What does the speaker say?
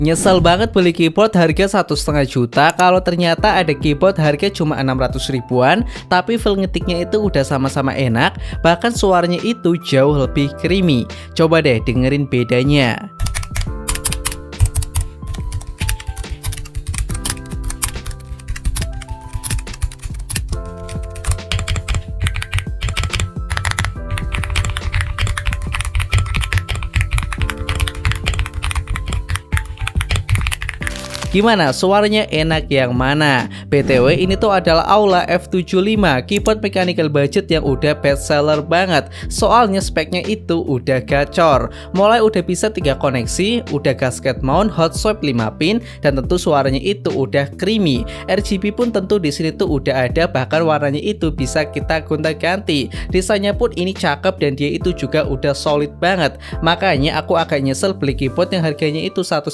Nyesel banget beli keyboard harga 1,5 juta kalau ternyata ada keyboard harga cuma 600 ribuan, tapi feel ngetiknya itu udah sama-sama enak, bahkan suaranya itu jauh lebih creamy. Coba deh dengerin bedanya. Gimana, suaranya enak yang mana? BTW ini tuh adalah Aula F75, keyboard mechanical budget yang udah best seller banget. Soalnya speknya itu udah gacor. Mulai udah bisa 3 koneksi, udah gasket mount, hot swap 5 pin, dan tentu suaranya itu udah creamy. RGB pun tentu di sini tuh udah ada, bahkan warnanya itu bisa kita gonta-ganti. Desainnya pun ini cakep dan dia itu juga udah solid banget. Makanya aku agak nyesel beli keyboard yang harganya itu 1,5